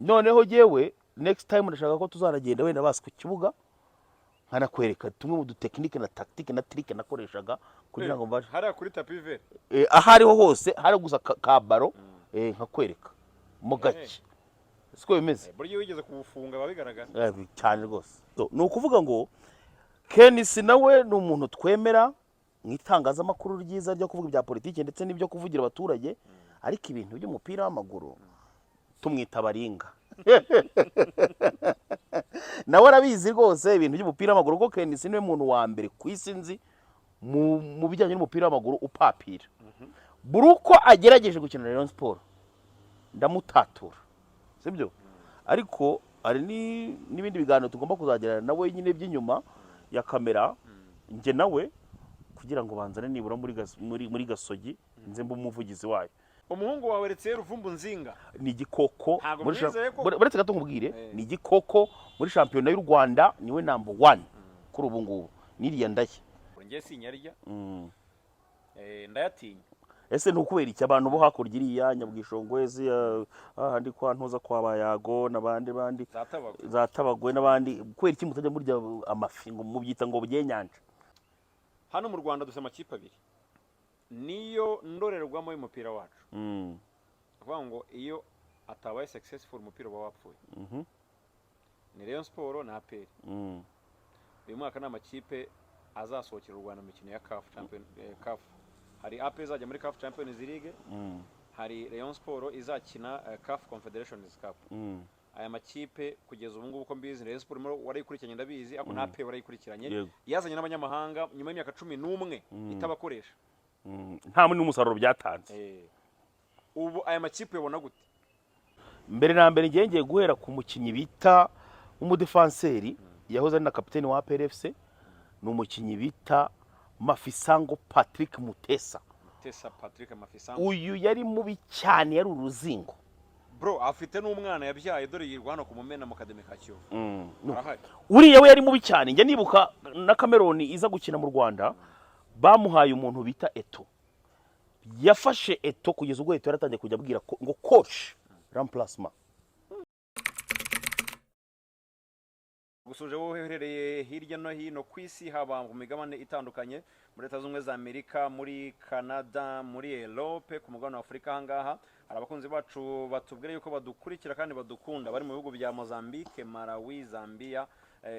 noneho jewe next time ndashaka ko tuzanagenda wenda basi ku kibuga nkanakwereka tumwe mu dutekinike na tactique na trick nakoreshaga kugira ngo mbashe hariya kuri tapi vere ahariho hose hari gusa ka baro nkakwereka mu gake siko bimeze buryo wigeze kubufunga babigaragara cyane rwose ni ukuvuga ngo Kenisi nawe ni umuntu twemera mu itangazamakuru ryiza ryo kuvuga ibya politiki ndetse n'ibyo kuvugira abaturage ariko ibintu by'umupira w'amaguru tumwita baringa nawe arabizi rwose ibintu by'umupira w'amaguru kuko Kenisi niwe muntu wa mbere ku isi nzi mu bijyanye n'umupira w'amaguru upapira buri uko agerageje gukina Rayon Sport ndamutatura sibyo ariko hari n'ibindi biganiro tugomba kuzagirana nawe nyine by'inyuma ya kamera nge nawe kugira ngo banzane nibura muri Gasogi nze mbe umuvugizi wayo. Umuhungu wawe retse Ruvumbu Nzinga ni igikoko buretse gato nkubwire ni igikoko muri shampiyona y'u Rwanda niwe number 1 kuri ubu ngubu niriya ndashye nge sinyarya ndayatinya ese nukubera iki abantu bo hakurya iriya Nyabwishongwezi handi kwa ntoza kwa bayago nabandi zatabagwe nabandi kwera iki mutajya murya amafi ngo mubyita ngo byenyanja. Hano mu Rwanda duse amakipe abiri niyo ndorerwamo y'umupira wacu avuga ngo iyo atabaye successful umupira uba wapfuye ni Rayon Sport na APR uyu mwaka n'amakipe azasohokera u Rwanda mu mikino ya CAF hari APR izajya muri CAF Champions League hari Rayon Sport izakina CAF Confederations Cup aya makipe kugeza ubu ngubu ko mbizi Rayon Sport warayikurikiranye ndabizi ako na APR warayikurikiranye yazanye n'abanyamahanga nyuma y'imyaka 11 itabakoresha nta muri n'umusaruro byatanze ubu aya makipe yabona gute mbere na mbere ngiye guhera ku mukinyi bita umudefanseri yahoze ari na kapiteni wa APRFC ni umukinyi bita Mafisango Patrick Mutesa Patrick Mafisango uyu yari mubi cyane yari uruzingo bro afite n'umwana yabyaye dore yirwa hano ku Mumena mu Academy ka Kiyovu uriya we yari mubi cyane njye nibuka na Cameroon iza gukina mu Rwanda bamuhaye umuntu bita Eto yafashe Eto kugeza ubwo Eto yaratangiye kujya abwira ngo coach remplacement gusuje woherereye hirya no hino ku isi haba mu migabane itandukanye muri Leta Zunze za Amerika muri Canada muri Europe ku mugabane wa Afrika hangaha hari abakunzi bacu batubwira yuko badukurikira kandi badukunda bari mu bihugu bya Mozambique Malawi Zambia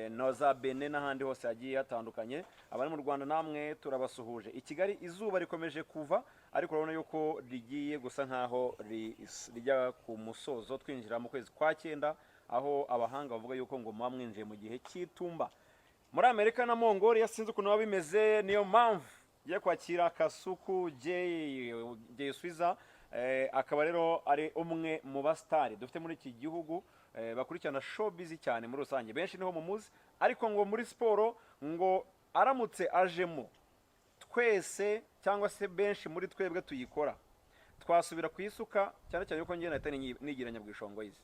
noza Benin n'ahandi hose yagiye hatandukanye abari mu Rwanda namwe turabasuhuje i Kigali izuba rikomeje kuva ariko urabona yuko rigiye gusa nkaho rijya ku musozo twinjira mu kwezi kwa 9 aho abahanga bavuga yuko ngo mwamwinjiye mu gihe cy'itumba muri Amerika na Mongolia sinzi ukuntu bimeze niyo mpamvu giye kwakira Kasuku J Swiza akaba rero ari umwe mu bastari dufite muri iki gihugu bakurikirana showbiz cyane muri rusange benshi niho mu muzi ariko ngo muri siporo ngo aramutse ajemo twese cyangwa se benshi muri twebwe tuyikora twasubira kwisuka cyane cyane yuko ngiye nahita nigira Nyabwishongwezi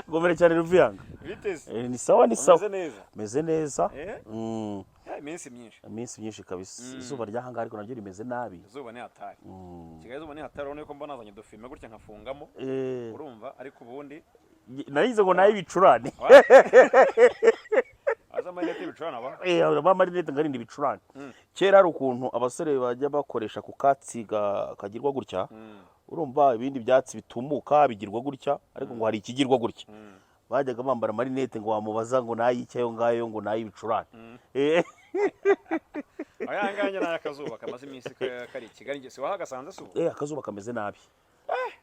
gomere cyane Ruvuyanga biteze ni sawa meze neza iminsi myinshi kabisa izuba ryahanga ariko nabyo rimeze nabi izuba ni hatari kigaye izuba ni hatari urabona ko mbona nazanye dufilme gutya nkafungamo urumva ariko ubundi nayize ngo nayi bicurane azamanete bicurana ba abamarinete ngarindi bicurane kera ari ukuntu abasore bajya bakoresha ku katsi kagirwa gutya urumva ibindi byatsi bitumuka bigirwa gutya ariko ngo hari ikigirwa gutya bajyaga bambara marinete ngo wamubaza ngo nayicyayo ngayo ngo nayi bicurane ayanganya n'akazuba kamaze iminsi kari Kigali ngese wahagasanze subo akazuba kameze nabi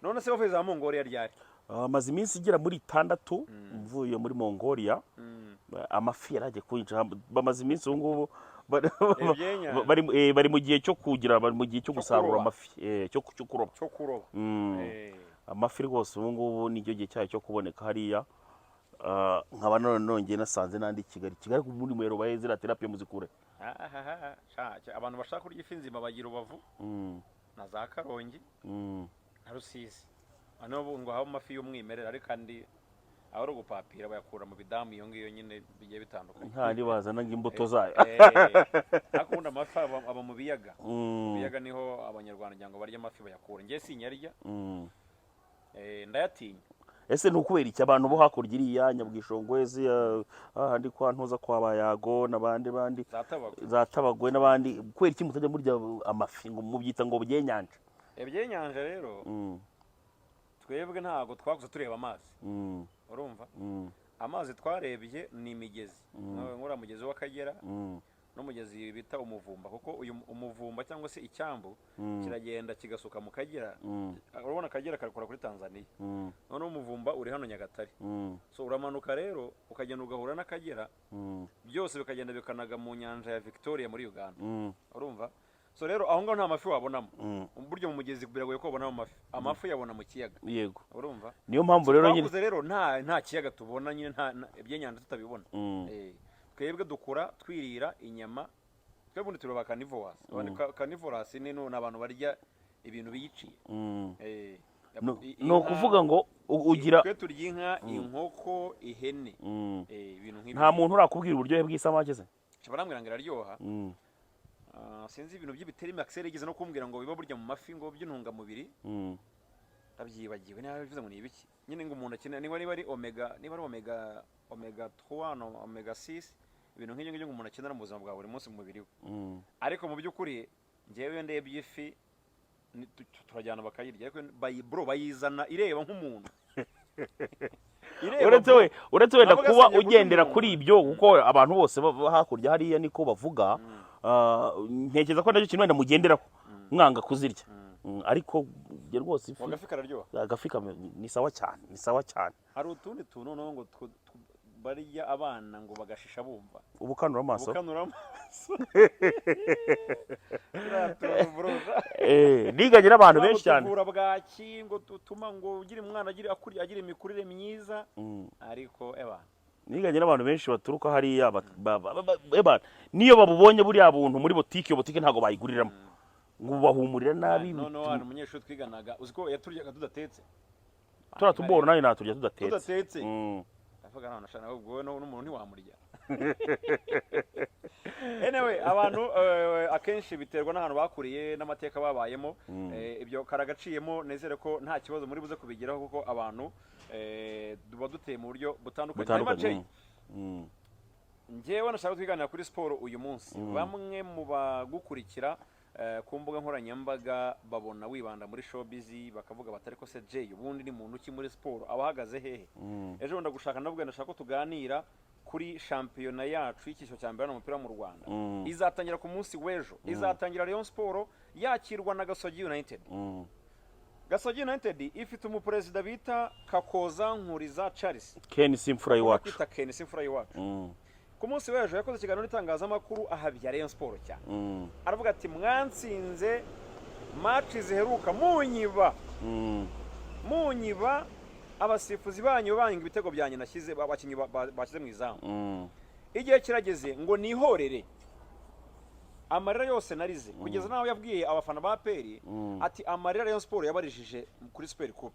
none se bavuye za Mongolia ryari amaze iminsi igera muri 6 mvuye muri Mongolia amafi yaraje kwinjira bamaze iminsi ngubu bari mu gihe cyo kugira bari mu gihe cyo gusarura amafi cyo kuroba amafi rwose ubu ngubu n'icyo gihe cyayo cyo kuboneka hariya nkaba nongeye nasanze nandi Kigali muri mwero bahezira therapy muzikure abantu bashaka kurya ifi nzima bagira Ubavu na za Karongi na Rusizi ano ngo haba amafi y'umwimerere ari kandi ahoro gupapira bayakura mu bidamu iyo ngiyo nyine bigiye bitandukanye nkandi bazana ngimbuto zayo akunda amafi aba mu biyaga biyaga niho abanyarwanda nyango barya amafi bayakura ngiye sinyarya ndayatinya. ese ntukubera iki abantu bo hakurya iriya Nyabwishongwezi ahandi kwa ntuza kwa Bayago n'abandi zatabagwe n'abandi kubera iki mutajya murya amafi ngo mubyita ngo byenyanja? Ibyenyanja rero twebwe ntago twakuze tureba amazi. Urumva? Amazi twarebye ni imigezi, nkora mugezi w'Akagera n'umugezi bita umuvumba, kuko uyu umuvumba cyangwa se icyambu kiragenda kigasuka mu Kagera. Urabona Kagera karakora kuri Tanzania, none umuvumba uri hano Nyagatare. So uramanuka rero ukagenda ugahura n'Akagera, byose bikagenda bikanaga mu nyanja ya Victoria muri Uganda. Urumva? So rero aho ngaho nta mafi wabonamo, buryo mu mugezi biragoye ko wabonamo amafi yabona mu kiyaga. Yego, urumva? Niyo mpamvu rero nyine rero nta kiyaga tubona, nyine nta ibyenyanja tutabibona. Twebwe dukura twirira inyama, twebwe turoba carnivores. Carnivores ni abantu barya ibintu biyiciye. no kuvuga ngo ugira twe turya inka, inkoko, ihene, ibintu nk'ibi. Nta muntu urakubwira uburyohe bw'isamake se? Barambwira ngo iraryoha. Sinzi ibintu by'ibiteri maxere igeze no kumbwira ngo biba burya mu mafi ngo by'intungamubiri. Ndabyibagiwe nawe bivuze ngo ni ibiki. Nyine ngo umuntu akenera niba ari omega 3 no omega 6, ibintu nk'ibyo ngo umuntu akenera mu buzima bwa buri munsi mu mubiri we. Ariko mu by'ukuri ngewe ndebye ifi turajyana bakayirya, ariko bro bayizana ireba nk'umuntu. uretse wenda kuba ugendera kuri ibyo, kuko abantu bose hakurya hariya niko bavuga. Ntekereza ko nacyo kintu wenda mugenderaho mwanga kuzirya, ariko rwose ifi agafi kararyoha. Agafi ni sawa cyane, ni sawa cyane. Hari utundi tuntu no ngo barya abana ngo bagashisha bumva ubukanura amaso. Niganye n'abantu benshi cyane tuvura bwaki ngo tutuma ngo ugira umwana agira imikurire myiza. Ariko niganye n'abantu benshi baturuka hariya niyo babubonye buriya buntu muri botike ntago bayiguriramo ngo bahumurira nabi. None hano umunyeshuri twiganaga uziko yaturyaga tudatetse, turatubora nayo naturya tudatetse. Avuga none ashana ubwo n'umuntu ntiwamurya. Anyway, abantu akenshi biterwa n'ahantu bakuriye n'amateka babayemo. Ibyo karagaciyemo, nezere ko nta kibazo muri buze kubigiraho, kuko abantu duba duteye mu buryo butandukanye. Ngewe nashaka twiganira kuri siporo uyu munsi. Bamwe mu bagukurikira ku mbuga nkoranyambaga babona wibanda muri showbiz, bakavuga batari ko se Jay ubundi ni muntu ki muri siporo, abahagaze hehe? Ejo ndagushaka nabwo ndashaka ko tuganira kuri shampiyona yacu y'icyiciro cya mbere n'umupira mu Rwanda. Izatangira ku munsi w'ejo. Izatangira Rayon Sport yakirwa na Gasogi United. Gasogi United ifite umuperezida bita Kakoza Nkuriza Charles. Ken Simfura iwacu. Ken Simfura iwacu. Ku munsi w'ejo yakoze ikiganiro n'itangazamakuru ahabya Rayon Sport cyane. Aravuga ati mwansinze match ziheruka munyiba abasifuzi banyu banga ibitego byanyu nashyize abakinyi bashyize mu izamu. Igihe kirageze ngo nihorere amarira yose narize, kugeza naho yabwiye abafana ba Peri ati amarira Rayon Sport yabarijije kuri Super Cup.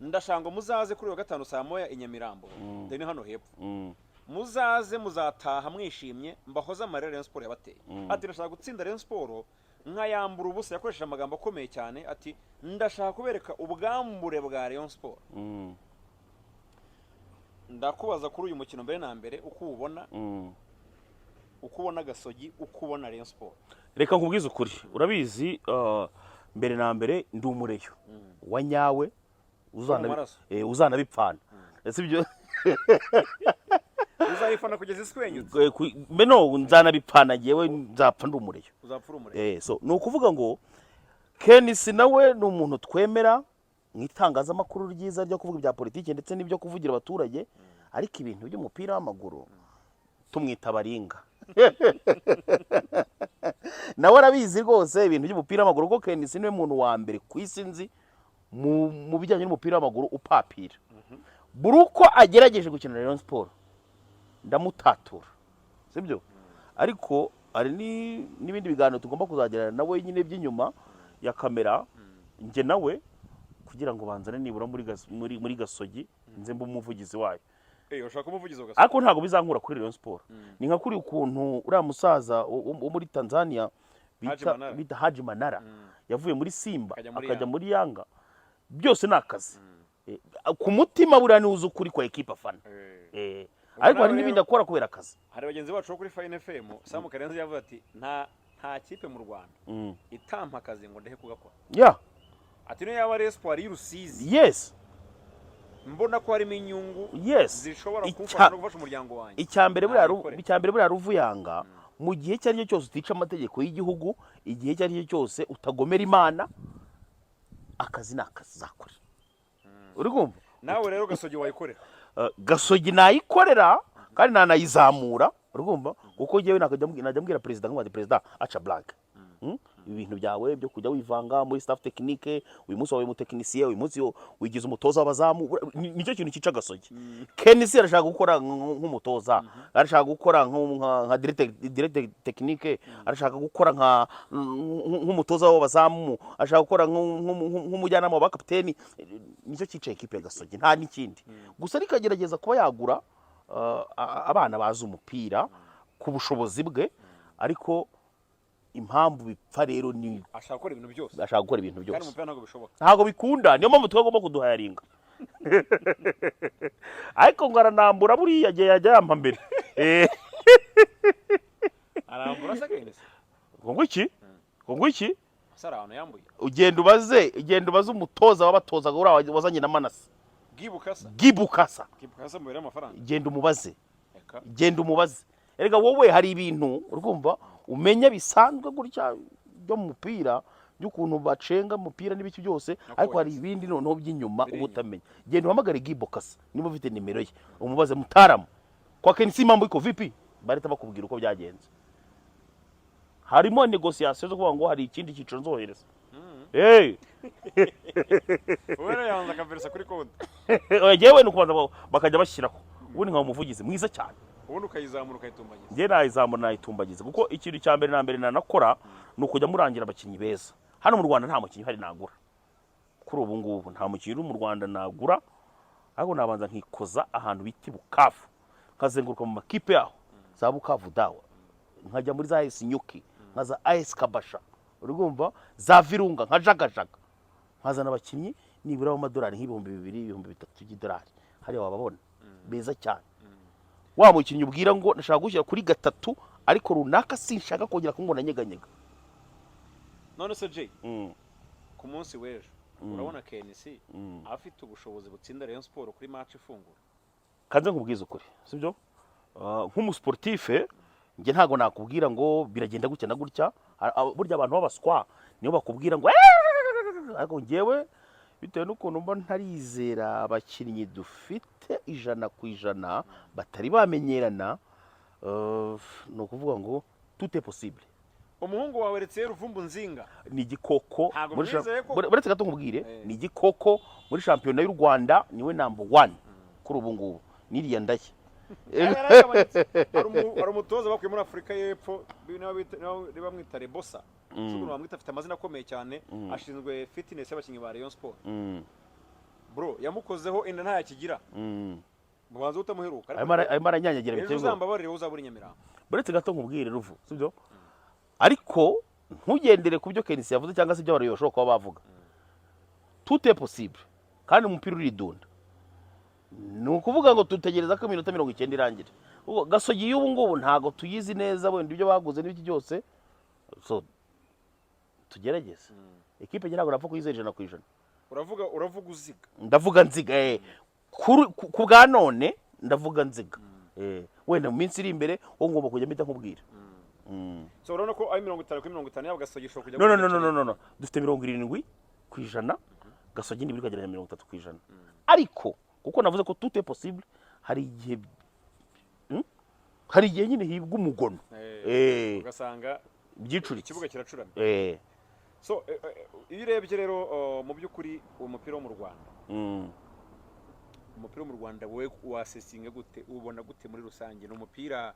Ndashanga muzaze kuri wa gatanu saa moya i Nyamirambo, ndeni hano hepfo. Muzaze muzataha mwishimye mbahoza amarira Rayon Sport yabateye. Ati ndashaka gutsinda Rayon Sport nkayambura ubusa. Yakoresheje amagambo akomeye cyane, ati ndashaka kubereka ubwambure bwa Rayon Sport. Ndakubaza kuri uyu mukino mbere na mbere uko ubona, uko ubona Gasogi, uko ubona Rayon Sport. Reka nkubwize ukuri, urabizi mbere na mbere ndi umureyo wa nyawe uzanabipfana. Ese ibyo uzayifana kugeza iswenyutse. Beno nzanabipfana jewe nzapfa ndi umureyo. Uzapfura umureyo. So no kuvuga ngo Kenisi nawe ni umuntu twemera mu itangazamakuru ryiza ryo kuvuga ibya politiki ndetse n'ibyo kuvugira abaturage, ariko ibintu by'umupira w'amaguru tumwita baringa. Nawe arabizi rwose ibintu by'umupira w'amaguru, ko Kenisi niwe muntu wa mbere ku isi nzi mu bijyanye n'umupira w'amaguru upapira. Buruko agerageje gukina Rayon Sport ndamutatura, sibyo? Ariko ari n'ibindi biganiro tugomba kuzagerana nawe nyine by'inyuma ya kamera, nge nawe kugira ngo banzane nibura muri Gasogi nze mba umuvugizi wayo. Ushaka umuvugizi wa Gasogi? Ariko ntago bizankura kuri Rayon Sport. Ni nka kuri ukuntu uriya musaza wo muri Tanzania bita Haji Manara yavuye muri Simba akajya muri Yanga. byose ni akazi. Ku mutima buriya niwe uzi ukuri kwa ekipa afana. Ariko hari n'ibindi akora kubera akazi. Hari bagenzi bacu bo kuri Fine FM Sam Karenzi yavuze ati nta kipe mu Rwanda itampa akazi ngo ndehe kugakora. Ati niyo yaba Espoir y'Urusizi. Yes. Mbona ko harimo inyungu zishobora kumfasha no gufasha umuryango wanjye. Icyambere buriya Ruvuyanga mu gihe cyari cyo cyose utica amategeko y'igihugu, igihe cyari cyo cyose utagomera Imana, akazi nakazi zakora. Uri kumva? Nawe rero Gasogi wayikorera. Gasogi nayikorera kandi nanayizamura. Uri kumva? Kuko jewe najya mbwira president ngo president acha blank. Ibintu byawe byo kujya wivanga muri staff technique, uyu munsi wawe mu technicien, uyu munsi wigize umutoza w'abazamu, nicyo kintu kica Gasogi. Kenisi arashaka gukora nk'umutoza, arashaka gukora nka directeur technique, arashaka gukora nk'umutoza w'abazamu, arashaka gukora nk'umujyanama wa kapiteni. Nicyo kica equipe ya Gasogi, nta n'ikindi. Gusa rikagerageza kuba yagura abana bazi umupira ku bushobozi bwe, ariko impamvu bipfa rero ni ashaka gukora ibintu byose. Kandi umupira ntabwo bishoboka. Ntabwo bikunda, niyo mpamvu twagomba kuduhayaringa. Ariko ngo aranambura buriya gihe yajya yampa mbere. Arambura se Kenisi. Ngo iki? Asara hano yambuye. Ugenda ubaze umutoza w'abatoza wazanye na Manase. Gibukasa mubera amafaranga. Genda umubaze. Erega wowe hari ibintu urumva umenya bisanzwe gutya byo mu mupira by'ukuntu bacenga umupira n'ibiki byose, ariko hari ibindi noneho by'inyuma ubutamenya. Genda uhamagare Gibukasa niba ufite nimero ye, umubaze Mutaramu kwa Kenisi mambo iko vipi, barita bakubwira uko byagenze. Harimo negotiation zo kuvuga ngo hari ikindi cyiciro nzohereza. Wera yanza kaversa kuri konti. Yewe nukubanza bakajya bashyiraho. Ubundi nka umuvugizi mwiza cyane. Ubundi ukayizamura ukayitumbagiza. Nge nayizamura nayitumbagiza kuko ikintu cya mbere na mbere nanakora nukujya murangira abakinyi beza. Hano mu Rwanda nta mukinyi hari nagura. Kuri ubu ngubu nta mukinyi mu Rwanda nagura. Ariko nabanza nkikoza ahantu biti Bukavu. Kazenguruka mu makipe yaho. Za Bukavu dawa. Nkajya muri za AS Nyuki, nkaza AS Kabasha. Urumva za Virunga nka jagajaga. Nkazana abakinyi nibura amadolari nk'ibihumbi 2,000, 3,000 y'idolari. Hari wababona beza cyane. Wa mukinyi ubwira ngo nashaka gushyira kuri 3 ariko runaka sinshaka kongera kungona nyeganyega. None se Jay, ku munsi w'ejo urabona Kenisi afite ubushobozi butsinda Rayon Sport kuri match ifungura. Kanze nkubwiza ukuri, sibyo? Nk'umusportife nge ntago nakubwira ngo biragenda gutya na gutya. Burya abantu babaswa niyo bakubwira ngo ariko ngewe bitewe n'ukuntu mba ntarizera abakinnyi dufite 100% batari bamenyerana, no kuvuga ngo tout est possible. Umuhungu wawe Retse Ruvumbu Nzinga ni igikoko buretse gato nkubwire, ni igikoko muri championnat y'u Rwanda niwe number 1 kuri ubu ngubu niriya ndashye. Ari umutoza bakuye muri Afrika y'Epfo bamwita Rebosa. Shuguru bamwita afite amazina akomeye cyane, ashinzwe fitness y'abakinnyi ba Rayon Sport. Bro yamukozeho inda nta yakigira. Mubanza utamuheruka arimo aranyanyagira bitego. Uzambabarire uzabura Nyamirambo. Buretse gato nkubwire Ruvu, sibyo? Ariko ntugendere ku byo Kenisi yavuze cyangwa se ibyo bari yoshobora kuba bavuga. Tout est possible. Kandi umupira uridunda. Nukuvuga ngo tutegereza ko iminota 90 irangira. Gasogi y'ubu ngubu ntago tuyizi neza wenda ibyo baguze n'ibiki byose. So tugerageze. Equipe ngira ngo rapfa kuyizera 100%. Uravuga uziga. Ndavuga nziga ku bwa none ndavuga nziga. Wenda mu minsi iri imbere wo ngomba kujya mpita nkubwira. So urabona ko ari 50 kuri 50 yabo Gasogi shoko kujya. No. Dufite 70% Gasogi nibiri kagera 30%. Ariko kuko navuze ko tout est possible, hari igihe nyine hibwa umugono. Ugasanga byicuri ikibuga kiracuramye. So iyo urebye rero mu by'ukuri umupira wo mu Rwanda. Umupira wo mu Rwanda wowe wasesinga gute, ubona gute muri rusange? N'umupira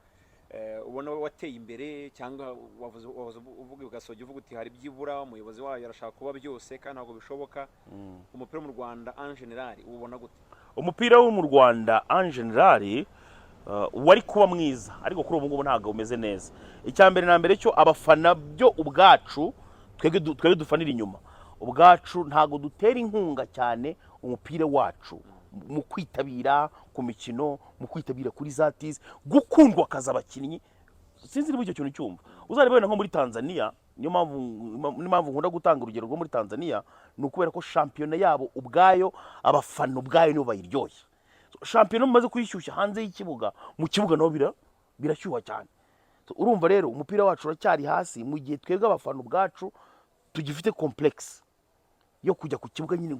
ubona wateye imbere cyangwa wavuze uvuga Gasogi uvuga uti hari byibura umuyobozi wayo arashaka kuba byose kandi ntabwo bishoboka. Umupira wo mu Rwanda en general ubona gute? Umupira wo mu Rwanda en general wari kuba mwiza, ariko kuri ubu ngubu ntago umeze neza. Icyambere na mbere cyo abafana byo ubwacu twege dufanira inyuma. ubwacu ntago dutera inkunga cyane umupira wacu mu kwitabira ku mikino, mu kwitabira kuri za tizi, gukundwa akaza abakinnyi. Sinzi niba icyo kintu cyumva. Uzareba wenda nko muri Tanzania, niyo mpamvu nkunda gutanga urugero rwo muri Tanzania, ni ukubera ko shampiyona yabo ubwayo, abafana ubwayo nibo bayiryoshya. Shampiyona mumaze kuyishyushya hanze y'ikibuga, mu kibuga naho birashyuha cyane. Urumva rero umupira wacu uracyari hasi, mu gihe twebwe abafana ubwacu tugifite complex yo kujya ku kibuga nyine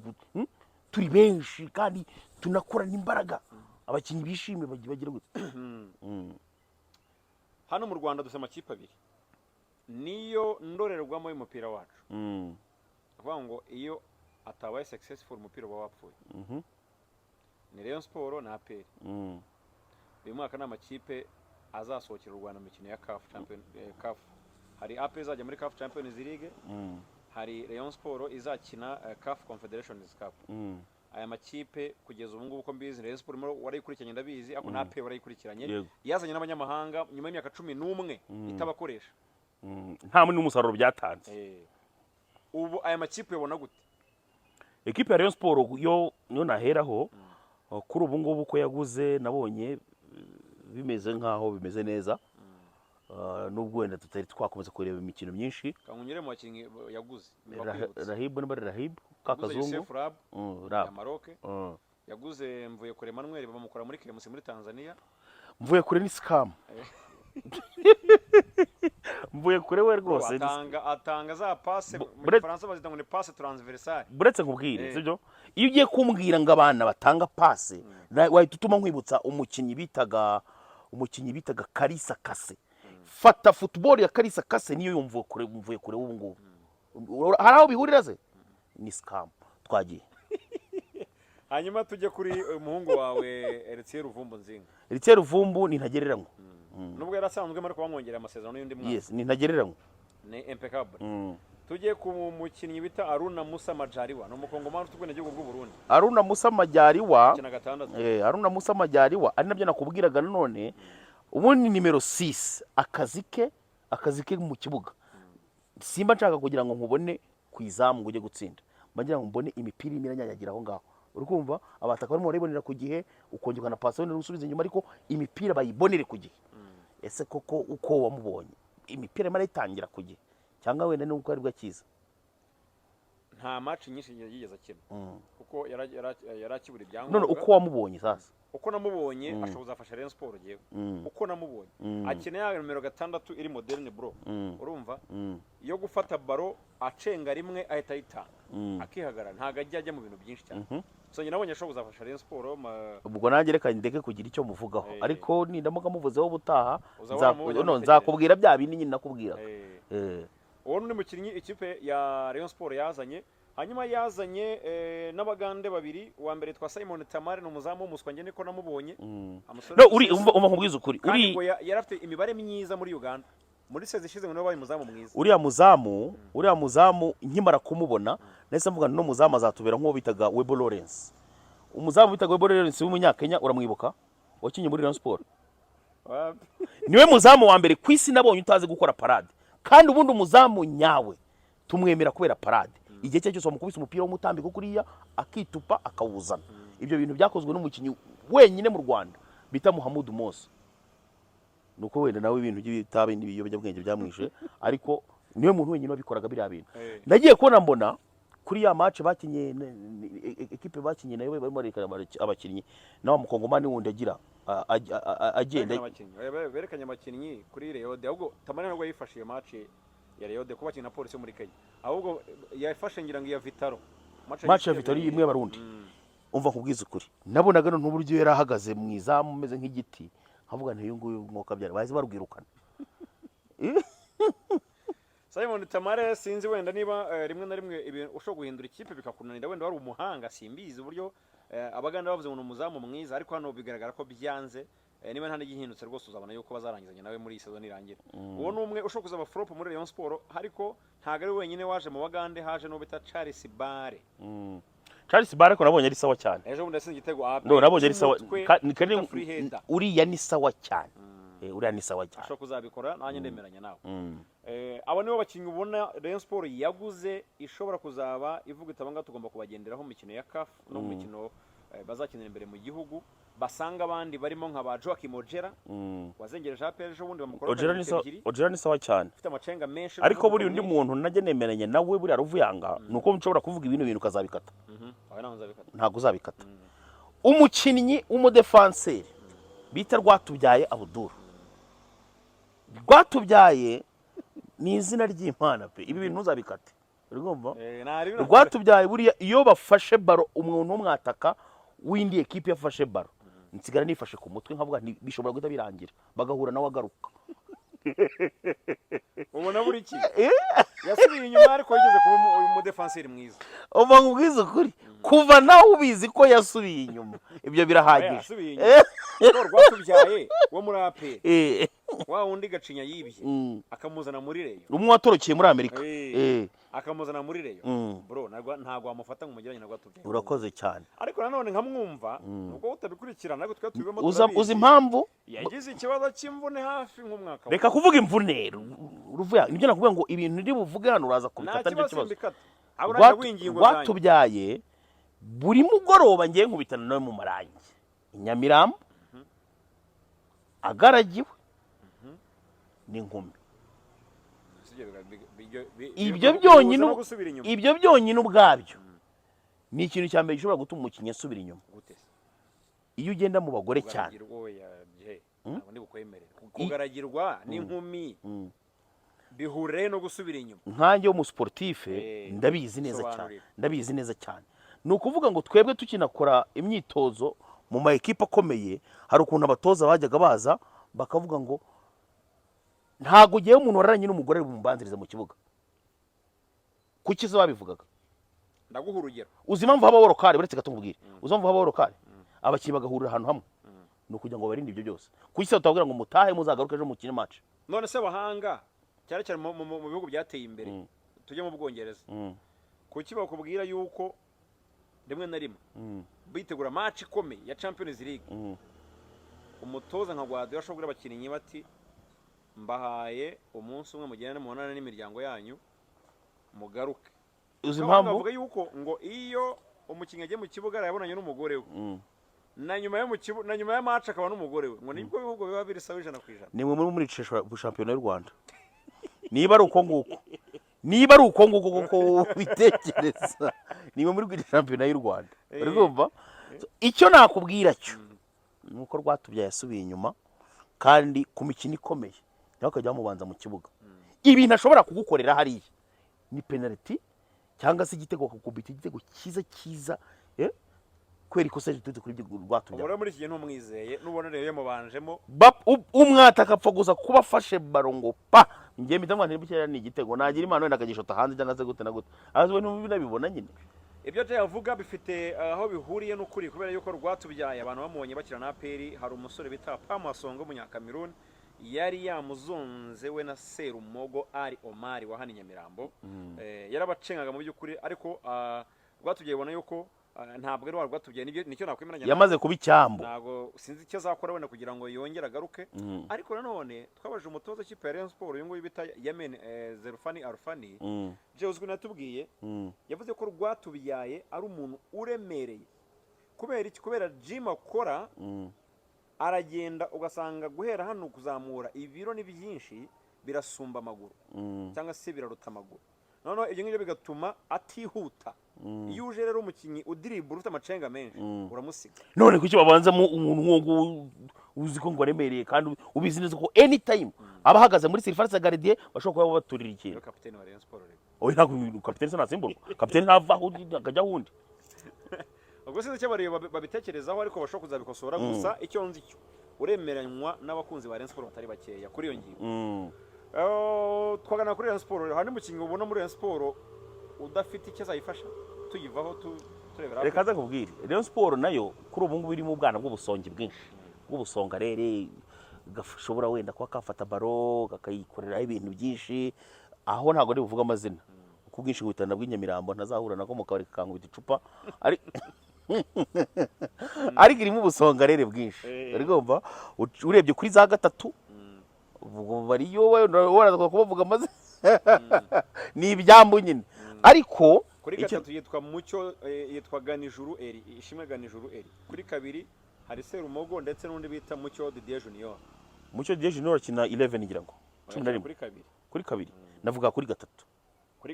turi benshi kandi tunakorana imbaraga, abakinnyi bishime bagira gute. Hano mu Rwanda dufite amakipe abiri niyo ndorerwamo y'umupira wacu. Kuvuga ngo iyo atabaye successful umupira uba wapfuye. Ni Rayon Sport na APR. Uyu mwaka ni amakipe azasohokera u Rwanda mu mikino ya CAF. Hari APR izajya muri CAF Champions League, hari Rayon Sport izakina CAF Confederations Cup. Aya makipe kugeza ubu ngubu ko mbizi, Rayon Sport warayikurikiranye ndabizi, ako na APR warayikurikiranye, yazanye n'abanyamahanga nyuma y'imyaka 11 itabakoresha. Nta muri n'umusaruro byatanze. Ubu aya makipe yabona gute? Ekipe ya Rayon Sport yo naheraho kuri ubu ngubu ko yaguze, nabonye bimeze nkaho bimeze neza. Nubwo wenda tutari twakomeza kureba imikino myinshi. Kangunyere mu bakinnyi yaguze Rahib Kasuku ya Maroc, yaguze Mvuye Kure Emmanuel bamukora muri KMC muri Tanzania. Mvuye Kure ni scam. Mvuye Kure we rwose atanga za passe mu Faransa bazita ngo ni passe transversale. Buretse nkubwire sibyo, iyo ugiye kumbwira ngo abana batanga passe wahita utuma nkwibutsa umukinnyi bitaga Kalisa Kase. Fata football ya Kalisa Kase niyo Mvuye Kure ubu ngubu. Hari aho bihurira ze? Ni scam. Twagiye. Hanyuma tujye kuri umuhungu wawe Eritier Ruvumbu Nzinga. Eritier Ruvumbu ni ntagereranywa. Nubwo yarasanzwe mariko bamwongera amasezerano y'undi mwaka. Yes, ni ntagereranywa. Ni impeccable. Tujye ku mukinnyi bita Aruna Musa Majaliwa, no mukongomani tugwene gihugu bw'u Burundi. Aruna Musa Majaliwa, kina gatandatu. Aruna Musa Majaliwa ari nabyo nakubwiraga none. Ubundi nimero 6 akazike mu kibuga. Simba nshaka kugira ngo nkubone kwizamu nguje gutsinda. Mbagira ngo mbone imipira imiranyagiraho ngaho. Urukumva abataka barimo baribonera ku gihe, ukongera na passe wenda usubiza inyuma, ariko imipira bayibonere ku gihe. Ese koko uko wamubonye imipira imara itangira ku gihe, cyangwa wenda nuko ari bwakiza? Nta match nyinshi yigeze akina kuko yarakibura ibyangombwa. None uko wamubonye sasa? Uko namubonye ashoboza afasha Rayon Sport giye. Uko namubonye akina ya numero 6 iri moderne bro. Urumva yo gufata baro acenga rimwe ahita ayitanga akihagarara, ntaga ajya mu bintu byinshi cyane. So nyina nabonye ashoboza afasha Rayon Sport. Ubwo nanjye reka ndeke kugira icyo muvugaho, ariko nindamuka muvuzeho ubutaha nzakubwira bya bindi nyine nakubwira. Uwo ni mukinnyi ikipe ya Rayon Sport yazanye. Hanyuma yazanye n'abagande babiri, wa mbere twa Simon Tamare n'umuzamu w'umuswa nge niko namubonye. No uri umva nkubwiza ukuri. Uri yarafite imibare myiza muri Uganda. Muri seze ishize ngo babaye umuzamu mwiza. Uriya muzamu nkimara kumubona nahise mvuga no muzamu azatubera nk'uwo bitaga Webo Lawrence. Umuzamu bitaga Webo Lawrence w'umunyakenya, uramwibuka? Wakinye muri Rayon Sport. Niwe muzamu wa mbere kwisi nabonye utazi gukora parade. Kandi ubundi umuzamu nyawe tumwemera kubera parade. Igihe cyose wamukubise umupira w'umutambiko kuriya akitupa akawuzana. Ibyo bintu byakozwe n'umukinnyi wenyine mu Rwanda bita Muhammad Mose. Nuko wenda nawe ibintu by'ibitabe n'ibiyobya byamwishe, ariko niwe muntu wenyine wabikoraga biriya bintu. Nagiye kubona mbona kuri ya match bakinye equipe bakinye nayo barimo abakinnyi nawe mukongomani wundi agira agenda berekanye abakinnyi kuri Reyode. Ahubwo Tamane nabwo yifashiye match ya Reyode kuba kina polisi muri Kenya. Ahubwo yafashe ngira ngo ya Vitaro. Match ya Vitaro imwe y'abarundi. Umva kubwiza ukuri. Nabonaga no n'uburyo yarahagaze mu izamu meze nk'igiti. Havuga nti uyu nguyu mwoka byari bazi barugirukana. Simon Tamare sinzi wenda niba rimwe na rimwe ibintu usho guhindura ikipe bikakunanira, wenda wari umuhanga simbizi uburyo abaganda bavuze ngo umuzamu mwiza, ariko hano bigaragara ko byanze. Niba nta n'igihindutse rwose uzabona yuko bazarangizanya nawe muri season irangira. Uwo numwe usho kuza flop muri Rayon Sport, ariko ntago ari wenyine waje mu bagande, haje no bita Charles Bare. Charles Bare ko nabonye ari sawa cyane. Ejo bundi yasinze igitego no nabonye ari sawa uri ya ni sawa cyane. uriya ni sawa cyane ashobora kuzabikora nanjye ndemeranya nawe abo nibo bakinnyi ubona Rayon Sport yaguze ishobora kuzaba ivuga iti abanga tugomba kubagenderaho mu mikino ya CAF no mu mikino bazakinira imbere mu gihugu basanga abandi barimo nka ba Joachim Ojera wazengereje APR ejo bundi bamukora Ojera ni sawa cyane ufite amacenga menshi ariko buri undi muntu najye nemeranye nawe buri Ruvuyanga nuko nshobora kuvuga ibintu ukazabikata ntago uzabikata umukinnyi w'umudefanseri bita Rwatubyaye Abdul Rwatubyaye ni izina ry'Imana pe ibi bintu uzabikate urumva Rwatubyaye buriya iyo bafashe baro umuntu umwataka w'indi ekipe yafashe baro nsigara nifashe ku mutwe nkavuga bishobora guhita birangira bagahura nawe agaruka ubona buri ki yasubiye inyuma ariko yigeze kuba umudefanseri mwiza uva ngubwiza ukuri kuva nawe ubizi ko yasubiye inyuma ibyo birahagije Rwatubyaye wo muri APR wa wundi Gacinya yibye akamuzana muri Reyo umwe watorokeye muri Amerika akamuzana muri Reyo bro ntago wamufata ngo umujyanye na Rwatubyaye urakoze cyane ariko nanone nkamwumva ubwo utabikurikirana ariko twa tubimo uzi impamvu yagize ikibazo cy'imvune hafi nk'umwaka reka kuvuga imvune Ruvuya nibyo nakubwiye ngo ibintu ndi buvuge hano uraza kubikata n'icyo kibazo Rwatubyaye buri mugoroba ngiye nkubitana nawe mu marangi Nyamirambo agaragiwe n'inkumi ibyo byonyine ubwabyo ni ikintu cya mbere gishobora gutuma umukinnyi asubira inyuma iyo ugenda mu bagore cyane kugaragirwa n'inkumi bihure no gusubira inyuma nkanjye w'umusiporutife ndabizi neza cyane ni ukuvuga ngo twebwe tukinakora imyitozo mu ma ekipe akomeye hari ukuntu abatoza bajyaga baza bakavuga ngo ntago ugiye umuntu wararanye n'umugore bumubanziriza mu kibuga kuki zo babivugaga ndaguha urugero uzi impamvu haba worokare uretse gatungubwire uzi impamvu haba worokare abakinnyi bagahurira ahantu hamwe ni ukugira ngo barinde ibyo byose kuki se utabwira ngo mutahe muzagaruke ejo mukine match none se abahanga cyane cyane mu bihugu byateye imbere tujye mu Bwongereza kuki bakubwira yuko rimwe na rimwe bitegura match ikomeye ya Champions League umutoza nka Guardiola ashobora abakinnyi bati mbahaye umunsi umwe mugende mubonane n'imiryango yanyu mugaruke uzi impamvu bavuga yuko ngo iyo umukinnyi agiye mu kibuga arabonanye n'umugore we na nyuma ya match akaba n'umugore we ngo nibwo bihugu biba biri sawa 100%. Nimwe muri shampiyona y'u Rwanda niba ari uko nguko kuko bitekereza nimwe muri shampiyona y'u Rwanda urumva icyo nakubwira cyo nuko Rwatubyaye yasubiye inyuma kandi ku mikino ikomeye naho kajya mubanza mu kibuga ibintu ashobora kugukorera hariya ni penalty cyangwa se igitego kukubita igitego cyiza kweri ikosa rituze kuri Rwatubyaye ubora muri iki gihe ntumwizeye nubona rero yamubanjemo umwata akapfa gusa kuba afashe baro ngo pa ngiye mitamwa ntibukera ni igitego nagira imana wenda akagishota hanze cyangwa se gute na gute azwe ntubinabibona nyine ibyo yavuga bifite aho bihuriye n'ukuri kubera yuko Rwatubyaye abantu bamubonye bakira na APR hari umusore bita Pamasongo umunyakameruni yari yamuzonze we na Serumogo ari Omar wa hano Nyamirambo yarabacengaga mu by'ukuri ariko Rwatubyaye ubona yuko ntabwo ari Rwatubyaye nicyo nakwemeranya yamaze kuba icyambo ntabwo sinzi icyo azakora wenda kugira ngo yongere agaruke ariko nanone twabaje umutoza cy'ipe ya Rayon Sport uyu nguyu bita Yemen Zerfani Arfani je uzwi natubwiye yavuze ko Rwatubyaye ari umuntu uremereye kubera gym akora aragenda ugasanga guhera hano kuzamura ibiro ni byinshi birasumba amaguru cyangwa se biraruta amaguru none ibyo ngibyo bigatuma atihuta iyo uje rero umukinnyi udiribura ufite amacenga menshi uramusiga none kuki babanzamo umuntu uzi ko ngo aremereye kandi ubizi neza ko anytime abahagaze muri surface ya gardien bashobora kuba baturira ikintu kapiteni wa Rayon Sport oya ntabwo kapiteni sanasimburwa kapiteni ntava akajya hundi ubwo sinzi icyo bareba babitekerezaho ariko bashobora kuzabikosora gusa icyo nzi cyo uremeranywa n'abakunzi ba Rayon Sport batari bakeya kuri iyo ngingo twagana kuri Rayon Sport hari umukinnyi ubona muri Rayon Sport udafite icyo azayifasha tuyivaho turebera reka nza kubwira Rayon Sport nayo kuri ubu ngubu iri mu bwana bw'ubusongi bwinshi bw'ubusongarere gashobora wenda kuba kafata baro kakayikorera ibintu byinshi aho ntago ari buvuga amazina uko bwinshi gutana bw'inyamirambo ntazahura nako mu kabari kankubita icupa ariko irimo ubusongarere bwinshi urigomba urebye kuri za gatatu ubwo bariyo waraza kubavuga maze ni ibyambu nyine ariko kuri gatatu yitwa Mucyo yitwa Ganijuru Eri Ishimwe Ganijuru Eri kuri kabiri hari Serumogo ndetse n'undi bita Mucyo Didier Junior Mucyo Didier Junior akina 11 ngira ngo 11 kuri kabiri navuga kuri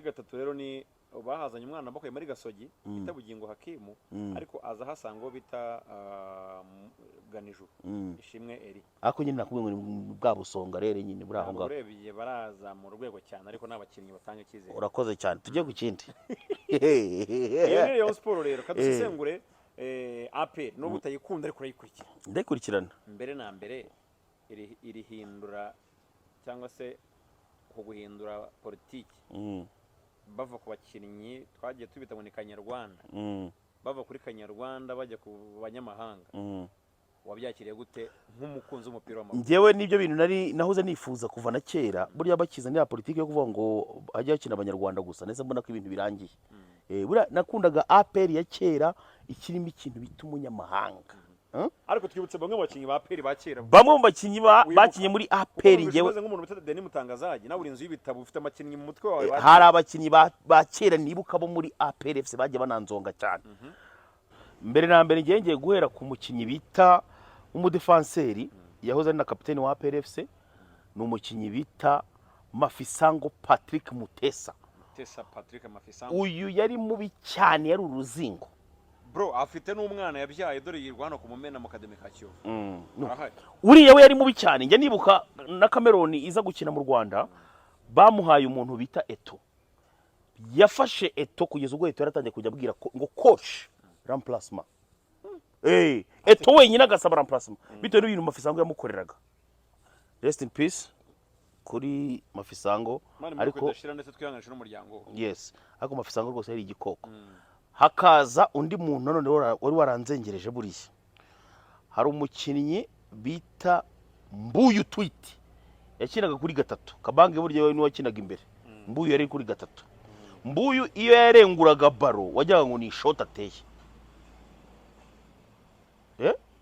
gatatu rero ni bahazanye umwana bakoye muri Gasogi bita Bugingo Hakimu ariko aza hasanga bita Ganijuru Ishimwe Eri ako nyine nakubwiye ngo bwa busonga rero nyine buri aho ngaho urebye baraza mu rwego cyane ariko n'abakinnyi batanga ikizere urakoze cyane tujye ku kindi iyo ni Rayon Sport rero kadusesengure APR no butayikunda ariko urayikurikira ndayikurikirana mbere na mbere iri hindura cyangwa se guhindura politiki bava ku bakinnyi twagiye tubita ngo ni Kanyarwanda bava kuri Kanyarwanda bajya ku banyamahanga wabyakiriye gute nk'umukunzi w'umupira w'amaguru njyewe nibyo bintu nahoze nifuza kuva na kera burya bakizanira politiki yo kuvuga ngo hajya hakina abanyarwanda gusa neza mbona ko ibintu birangiye burya nakundaga APR ya kera ikirimo ikintu bita umunyamahanga ariko twibutse bamwe mu bakinnyi ba APR ba kera bamwe mu bakinnyi bakinye muri APR njyewe nk'umuntu bita Denis Mutangazaji nawe uri inzu y'ibitabo ufite amakinnyi mu mutwe wawe hari abakinnyi ba kera nibuka bo muri APR FC bagiye bananzonga cyane mbere na mbere ngiye guhera ku mukinnyi bita umudefanseri yahoze ari na kapiteni wa APR FC ni umukinnyi bita Mafisango Patrick Mutesa uyu yari mubi cyane yari uruzingo bro afite n'umwana yabyaye dore yirwa hano ku Mumena mu Academy ka Kiyovu uriya we yari mubi cyane njye nibuka na Cameroon iza gukina mu Rwanda bamuhaye umuntu bita Eto yafashe Eto kugeza ubwo Eto yaratangiye kujya abwira ngo coach remplacement Eto wenyine agasaba remplacement bitewe n'ibintu Mafisango yamukoreraga rest in peace kuri Mafisango ariko ndetse twihanganisha n'umuryango yes ariko Mafisango rwose yari igikoko hakaza undi muntu none wari waranzengereje buriya hari umukinnyi bita Mbuyu Tweet yakinaga kuri gatatu Kabange burya we niwakinaga imbere Mbuyu yari kuri gatatu Mbuyu iyo yarenguraga baro wajyaga ngo ni shot ateye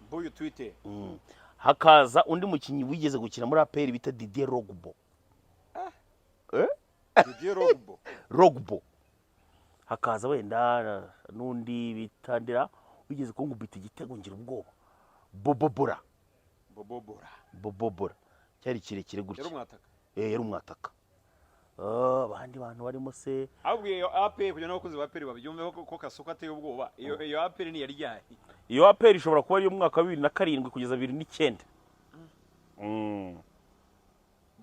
Mbuyu Tweet hakaza undi mukinnyi wigeze gukina muri APR bita Didier Rogbo Didier Rogbo hakaza wenda n'undi bitandira wigeze kungubita igitego ngira ubwoba Bobobora cyari kirekire gutya yari umwataka abandi bantu barimo se abwiye iyo APR kugira n'abakozi ba APR babyumve ko Kasuku ateye ubwoba iyo APR ni yari yahi iyo APR ishobora kuba ari umwaka wa 2007 kugeza 2009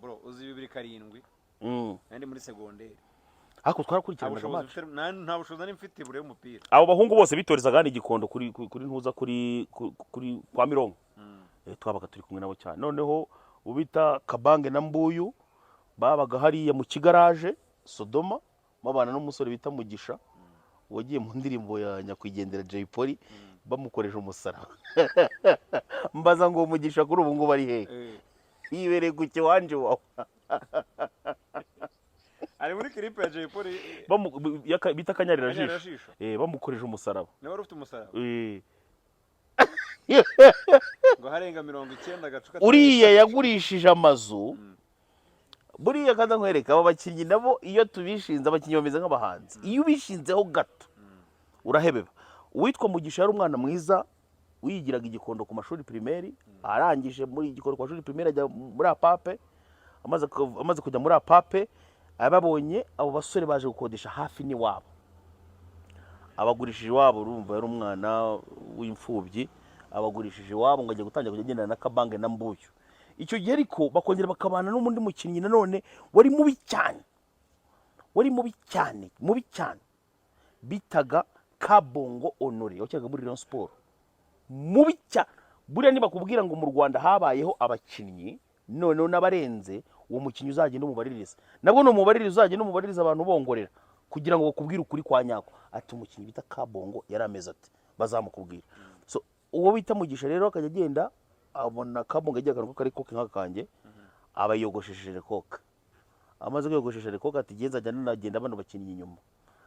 bro uzi 2007 nandi muri segonderi ako twarakurikiranaga match nta bushobozi nari mfite bure y'umupira abo bahungu bose bitoreza gani igikondo kuri ntuza kuri kwa Mirongo twabaga turi kumwe nabo cyane noneho ubita Kabange na Mbuyu babaga hariya mu kigaraje Sodoma mabana n'umusore bita Mugisha wagiye mu ndirimbo ya nyakwigendera Jay Polly bamukoreje umusaraba mbaza ngo Mugisha kuri ubu ngo bari he yibereye ku kiwanje wawe ari muri clip ya Jay Polly bita Kanyarira jisho bamukoreje umusaraba nawe ufite umusaraba ngo harenga 90 gacuka uriya yagurishije amazu buriya kandi nkwereka aba bakinnyi nabo iyo tubishinze abakinnyi bameze nk'abahanzi iyo ubishinzeho gato urahebeba uwitwa Mugisha yari umwana mwiza wiyigiraga igikondo ku mashuri primaire arangije muri igikondo ku mashuri primaire ajya muri APAPE amaze kujya muri APAPE ababonye abo basore baje gukodesha hafi ni wabo abagurishije wabo urumva yari umwana w'imfubyi abagurishije wabo ngo ajye gutangira kugendana na Kabange na Mbuyu icyo gihe ariko bakongera bakabana n'umundi mukinnyi nanone wari mubi cyane bitaga Kabongo Honore wakinaga muri Rayon Sport mubi cyane buriya niba kubwira ngo mu Rwanda habayeho abakinnyi noneho n'abarenze uwo mukinnyi uzagenda umubaririza nabwo no mubaririza uzagenda umubaririza abantu bongorera kugira ngo bakubwire ukuri kwa nyako ati umukinnyi bita Kabongo yari ameze ati bazamukubwira so uwo bita Mugisha rero akajya agenda abona Kabongo agiye akanuko kari koke nk'akanjye abayogoshesheje koka amaze kuyogoshesheje koka ati genza ajyana nagenda bano bakinnyi inyuma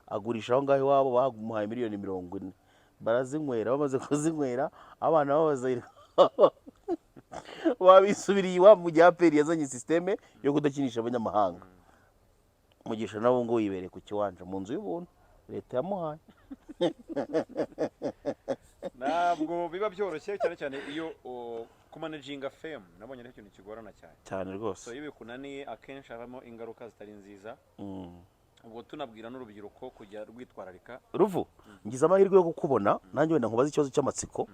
agurisha aho ngaho iwabo bamuhaye miliyoni 40 barazinywera bamaze kuzinywera abana wabisubiriye iwa mu gihe aperi yazanye sisiteme yo kudakinisha abanyamahanga. Mugisha nabo ngo yibereye ku kiwanja mu nzu y'ubuntu leta yamuhaye. ntabwo biba byoroshye cyane cyane iyo kumanaginga fame nabonye ari ikintu kigorana cyane cyane rwose. so iyo bikunaniye akenshi habamo ingaruka zitari nziza. ubwo tunabwira n'urubyiruko kujya rwitwararika. Ruvu ngize amahirwe yo kukubona nanjye wenda nkubaza ikibazo cy'amatsiko.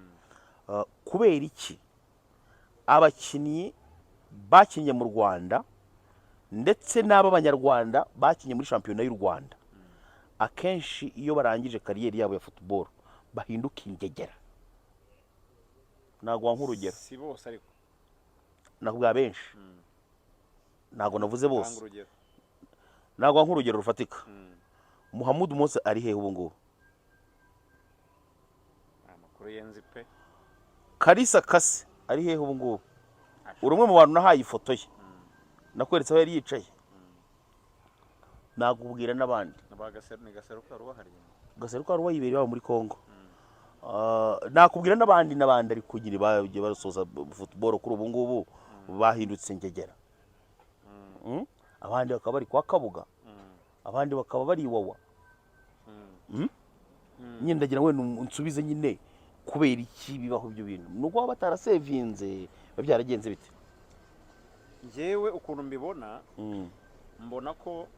Kubera iki abakinnyi bakinnye mu Rwanda ndetse n'ab'abanyarwanda bakinnye muri shampiyona y'u Rwanda akenshi iyo barangije kariyeri yabo ya football bahinduka ingegera? Nagwa nk'urugero. Si bose ariko nakubwa benshi. Nago navuze bose. Nagwa nk'urugero rufatika. Muhammad Mose ari hehe ubu ngubu? Amakuru yenzi pe. Kalisa Kase ari hehe ubu ngubu? Urumwe mu bantu nahaye ifoto ye. Nakweretse aho yari yicaye. Nagubwira n'abandi. Gaseruka ruhari. Gaseruka ruwa yibera baba muri Kongo. Nakubwira n'abandi ari kugira bagiye basoza football kuri ubu ngubu bahindutse ingegera. Abandi bakaba bari kwa Kabuga. Abandi bakaba bari Iwawa. Nyine ndagira ngo nsubize nyine kubera iki bibaho ibyo bintu. Nuko batarasevinze babyaragenze bite? Njyewe ukuntu mbibona mbona ko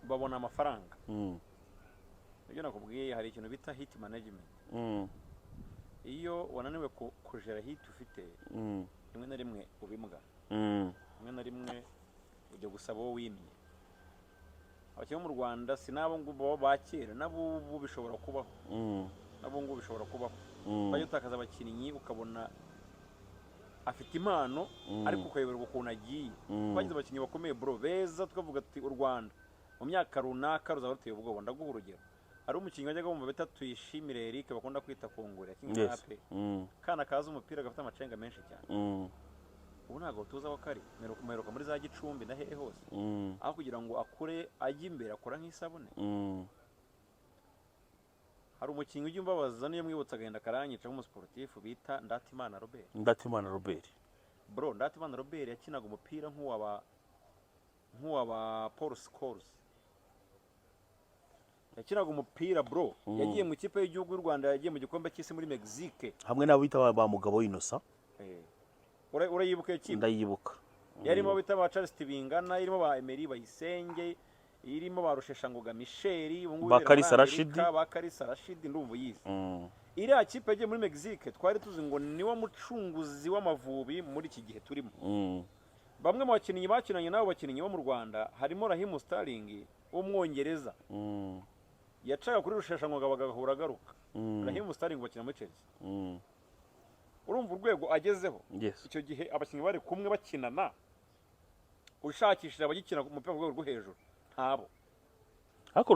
babona amafaranga. Ibyo nakubwiye hari ikintu bita hit management. Iyo wananiwe kujera hit ufite rimwe na rimwe ubimbwa. Rimwe na rimwe ujya gusaba wowe wimye. Abakinnyi mu Rwanda sinabo ngo bakera nabo bishobora kubaho. Nabo ngo bishobora kubaho. Bayo utakaza abakinnyi ukabona afite impano ariko ukayoberwa ukuntu agiye. Twagize abakinnyi bakomeye bro beza tukavuga ati u Rwanda mu myaka runaka ruzaba ruteye ubwoba. Ndaguha urugero. Hari umukinnyi wajyaga mu beta tuyishimire Eric bakunda kwita kongore yakinnye hape. Kana kaza umupira gafite amacenga menshi cyane. Ubu ntago tuza aho kari meruka muri za Gicumbi na hehe hose. Aho kugira ngo akure ajye imbere akora nk'isabune. Hari umukinnyi ujya umbabaza niyo mwibutsa agenda karanyica nk'umusportif bita Ndatimana Robert. Ndatimana Robert. Bro, Ndatimana Robert yakinaga umupira nk'uwaba Paul Scholes. Yakinaga umupira bro. Yagiye mu kipe y'igihugu y'u Rwanda, yagiye mu gikombe cy'isi muri Mexique. Hamwe nabo bita ba Mugabo Innocent. Urayibuka ikipe? Ndayibuka. Yarimo bita ba Charles Tibingana, irimo ba Emery Bayisenge, irimo ba Rusheshangoga Michel, Bakarisa Rashid ndumva yize. Iriya kipe yagiye muri Mexique twari tuzi ngo niwe mucunguzi w'Amavubi muri iki gihe turimo. Bamwe mu bakinnyi bakinanye nabo bakinnyi bo mu Rwanda harimo Raheem Sterling w'Umwongereza. Yacaga kuri Rusheshangoga bagahura agaruka. Raheem Sterling bakina muri Chelsea. Urumva urwego agezeho. Icyo gihe abakinnyi bari kumwe bakinana ushakishije abagikina umupira ku rwego rwo hejuru ntabo. Ariko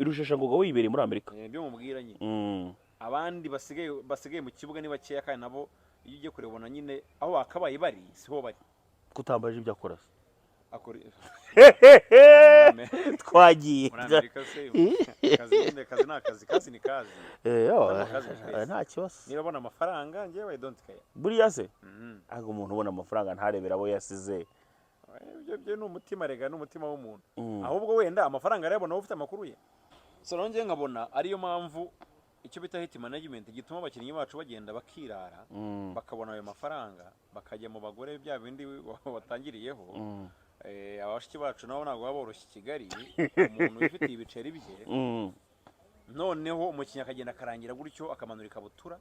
Rusheshangoga wibereye muri Amerika. Byo mubwira nyine. Abandi basigaye mu kibuga ni bakeya kandi nabo iyo ugiye kurebona nyine aho bakabaye bari siho bari. Kutambaje ibyo akora. Twagiye. Kazi ni kazi. Nta kibazo. Niba abona amafaranga njyewe I don't care. Buriya se? Ahubwo umuntu ubona amafaranga ntarebera abo yasize. Ibyo ni umutima rega n'umutima w'umuntu. Ahubwo wenda amafaranga arayabona ufite amakuru ye. So nongeye nkabona ariyo mpamvu icyo bita hit management gituma abakinnyi bacu bagenda bakirara bakabona ayo mafaranga bakajya mu bagore bya bindi batangiriyeho. Abashiki bacu nabo ntabwo baboroshye Kigali umuntu wifitiye ibiceri bye. Noneho umukinnyi akagenda akarangira gutyo akamanura ikabutura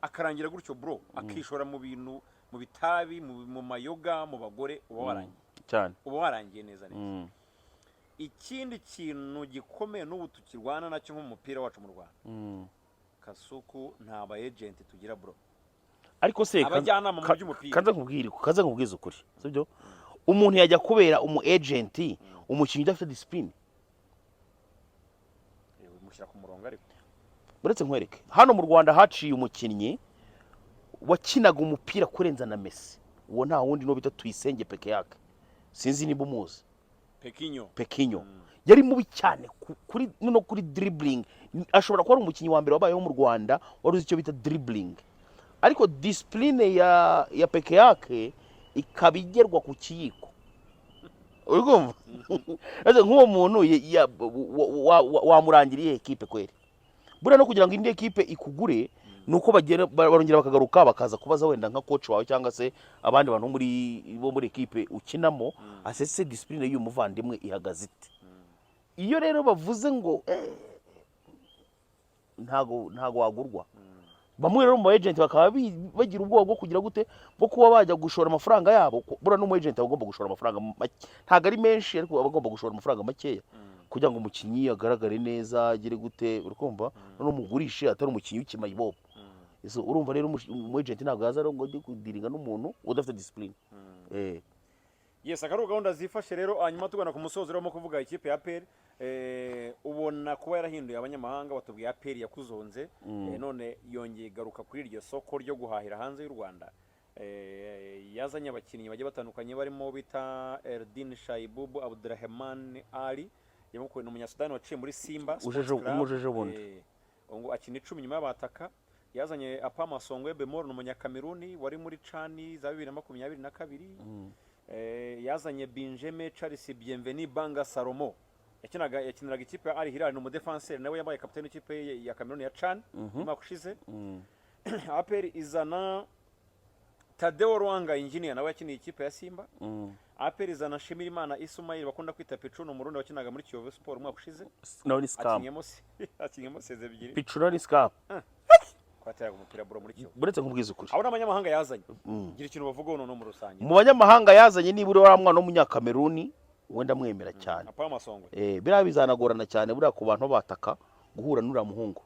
akarangira gutyo bro akishora mu bintu mu bitabi mu mayoga mu bagore uba warangiye cyane. Uba warangiye neza neza. Ikindi kintu gikomeye n'ubu tukirwana nacyo nk'umupira wacu mu Rwanda. Kasuku nta ba agent tugira bro. Ariko se abajyanama mu by'umupira kaza nkubwiza ukuri sibyo? Umuntu yajya kubera umu agent umukinnyi udafite discipline. Mushyira ku murongo ariko. Buretse nkwereke hano mu Rwanda haciye umukinnyi wakinaga umupira kurenza na Messi. Uwo nta wundi no bita Tuyisenge peke yake. Sinzi niba umuzi. Pekinyo. Yari mubi cyane kuri dribbling. Ashobora kuba ari umukinnyi wa mbere wabayeho mu Rwanda wari uzi icyo bita dribbling. ariko disipurine ya peke yake ikaba igerwa ku kiyiko uri kumva nk'uwo muntu wamurangiriye ekipe kweri buriya no kugira ngo indi ekipe ikugure ni uko barongera bakagaruka bakaza kubaza wenda nka coach wawe cyangwa se abandi bantu bo muri ekipe ukinamo asese disipurine y'uyu muvandimwe ihagaze ite. Iyo rero bavuze ngo ntago wagurwa, bamwe rero mu agent bakaba bagira ubwoba bwo kugira gute bwo kuba bajya gushora amafaranga yabo. Buriya no mu agent agomba gushora amafaranga ntago ari menshi, ariko bagomba gushora amafaranga makeya kugira ngo umukinnyi agaragare neza agire gute, urikumva no mugurishe atari umukinnyi w'ikimayibobo. Urumva rero mu agent ntago yaza ngo ndi kudiringa n'umuntu udafite discipline. Yes, akaru gahunda zifashe rero hanyuma tugana ku musozo rero mu kuvuga ikipe ya APR ubona kuba yarahinduye abanyamahanga batubwiye APR yakuzonze none yongeye garuka kuri iryo soko ryo guhahira hanze y'u Rwanda. Yazanye abakinnyi bagiye batandukanye barimo bita Erdin Shaibubu Abdurrahman Ali yamukuye no munyasudani waciye muri Simba umujeje bundi ngo akina 10 nyuma y'abataka. Yazanye Apama Songwe Bemor no munyakameruni wari muri Chani za 2022. Yazanye Benjamin Charles Bienveni Banga Salomo yakiniraga ikipe ya Al Hilal no mu defenseur nawe yabaye kapiteni w'ikipe ya Cameroon ya Chan mwaka ushize. APR izana Tadeo Rwanga engineer nawe yakiniye ikipe ya Simba. APR izana Shimirimana Ismail bakunda kwita Petro no Murundi wakinaga muri Kiyovu Sport mwaka ushize. Nawe ni scam akinyemo seze ebyiri. Petro ni scam kwateraga umupira bro muri Kiyovu. Buretse nkubwiza ukuri abo n'abanyamahanga yazanye gira ikintu bavuga no mu rusange. Mu banyamahanga yazanye nibura wa mwana w'umunyakameruni wenda mwemera cyane. Apama Songwe biriya bizanagorana cyane buriya ku bantu bataka guhura n'uriya muhungu.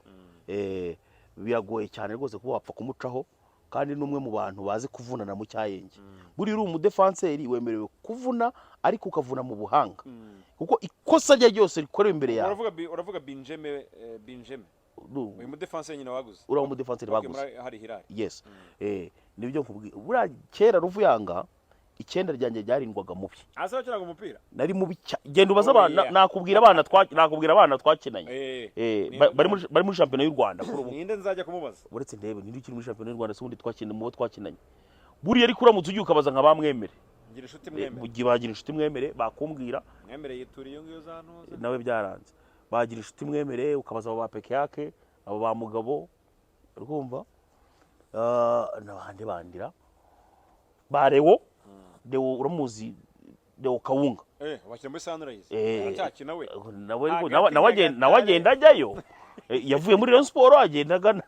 Biragoye cyane rwose kuba wapfa kumucaho, kandi n'umwe mu bantu bazi kuvunana mu cyayenge. Buri uri umudefanseri wemerewe kuvuna, ariko ukavuna mu buhanga kuko ikosa rye ryose rikorewe imbere yawe. Uravuga Benjamin uyu mudefanseri nyina waguze uriya umudefanseri baguze hari Hilal. Yes. Nibyo nkubwiye buriya kera Ruvuyanga icyenda ryanjye ryarindwaga mubi. Asa wakinaga umupira nari mubi genda ubaza abana nakubwira abana twakinanye bari muri championnat y'u Rwanda kuri ubu. Ninde nzajya kumubaza uretse ndebe nindi ukiri muri championnat y'u Rwanda sundi twakinanye buriya ariko uramutse ugiye ukabaza nka bamwemere ngira inshuti mwemere mugiye bagira inshuti mwemere bakumbwira mwemere yituriye ngiyo zantuza nawe byaranze bagira inshuti mwemere ukabaza aba peke yake abo ba mugabo urumva n'abandi bandira barewo Dewo uramuzi Dewo Kawunga wakina muri Sunrise aracyakina we nawe agenda ajyayo yavuye muri Rayon Sport agendaga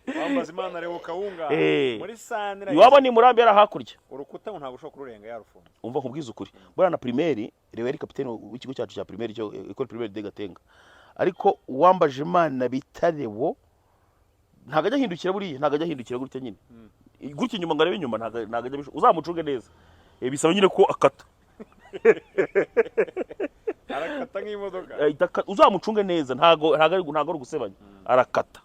bambaza Imana Dewo Kawunga muri Sunrise iwabo ni Murambi yarahakurya urukuta ntabwo ushobora kururenga yarufunga. Umva nkubwiza ukuri bwana primaire Rewe ari kapiteni w'ikigo cyacu cya primaire cyo école primaire de Gatenga, ariko uwambaje Imana bitarewo ntago ajya hindukira buriya ntago ajya hindukira gutya nyine gutya inyuma ngarebe inyuma ntago ajya uzamucunge neza bisaba nyine ko akata arakata nk'imodoka uzamucunge neza ntago ari gusebanya arakata.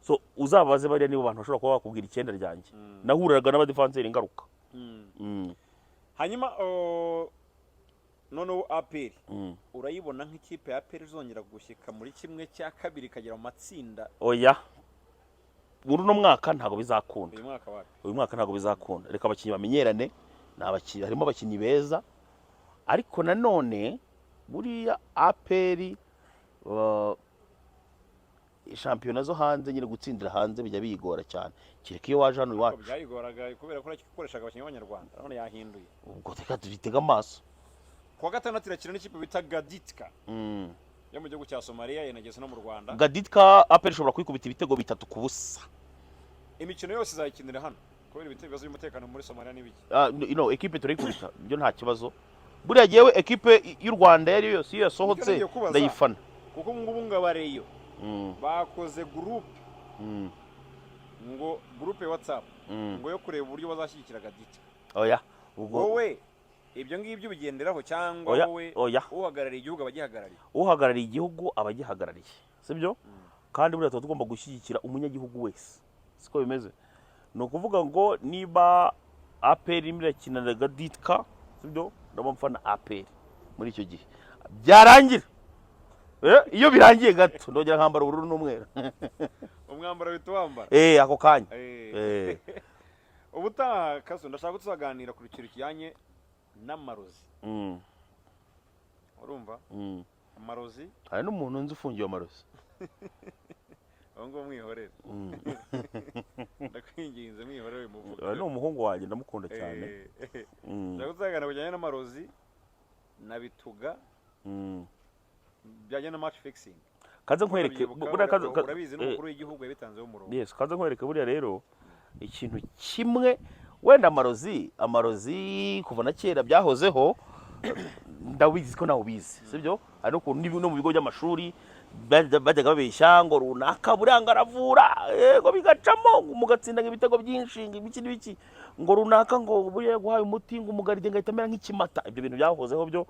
So uzabaze bariya nibo bantu bashobora kuba bakubwira icyenda ryanjye nahuriraga n'abadefanseri ingaruka. Hanyuma noneho APR urayibona nk'ikipe ya APR izongera gushyika muri kimwe cya kabiri kagera mu matsinda? Oya, muri uno mwaka ntago bizakunda. Uyu mwaka ntago bizakunda. Reka abakinnyi bamenyerane, harimo abakinnyi beza, ariko nanone buriya APR shampiyona zo hanze nyine gutsindira hanze bijya bigora cyane. Kireka iyo waje hano iwacu byayigoraga kubera ko ikoreshaga abakinnyi b'Abanyarwanda none yahinduye. Ubwo reka tubitega amaso. Kuwa gatandatu irakina n'ikipe bita Gaditka yo mu gihugu cya Somalia yanageze no mu Rwanda. Gaditka APR ishobora kwikubita ibitego 3-0. Imikino yose izayikinira hano kubera ibitego by'umutekano muri Somalia n'ibiki. Equipe turayikubita byo nta kibazo. Buriya jewe equipe y'u Rwanda yari yose iyo yasohotse ndayifana kuko ngubu ngabareyo bakoze group ngo group ya WhatsApp ngo yo kureba uburyo bazashyigikira Gaditka. Oya wowe ibyo ngibyo bigenderaho cyangwa wowe uhagarariye igihugu abagihagarariye? Uhagarariye igihugu abagihagarariye sibyo. Kandi buriya tugomba gushyigikira umunyagihugu wese, siko bimeze. No kuvuga ngo niba APR imirakina na Gaditka sibyo ndabamfana APR muri icyo gihe byarangira iyo birangiye gato ndongera nkambara ubururu n'umweru. umwambaro bita wambara ako kanya ubutaha Kasu ndashaka ko tuzaganira ku kintu kijyanye n'amarozi urumva amarozi hari n'umuntu nzi ufungiwe amarozi aho ngo mwihorere ndakwinginze mwihorere muvuga ni umuhungu wanjye ndamukunda cyane ndashaka tuzaganira ku kijyanye n'amarozi na bituga bijyanye na match fixing kaze nkwereke urabizi n'umukuru w'igihugu yabitanzeho umurongo yes kaze nkwereke buriya rero ikintu kimwe wenda amarozi kuva na kera byahozeho ndabizi ko nawe ubizi sibyo ari no mu bigo by'amashuri bajyaga babeshya ngo runaka buranga aravura yego bigacamo mugatsinda ibitego byinshi ibiki ngo runaka ngo buriya guhaye umuti ngo umugaride ngahita mera nk'ikimata ibyo bintu byahozeho byo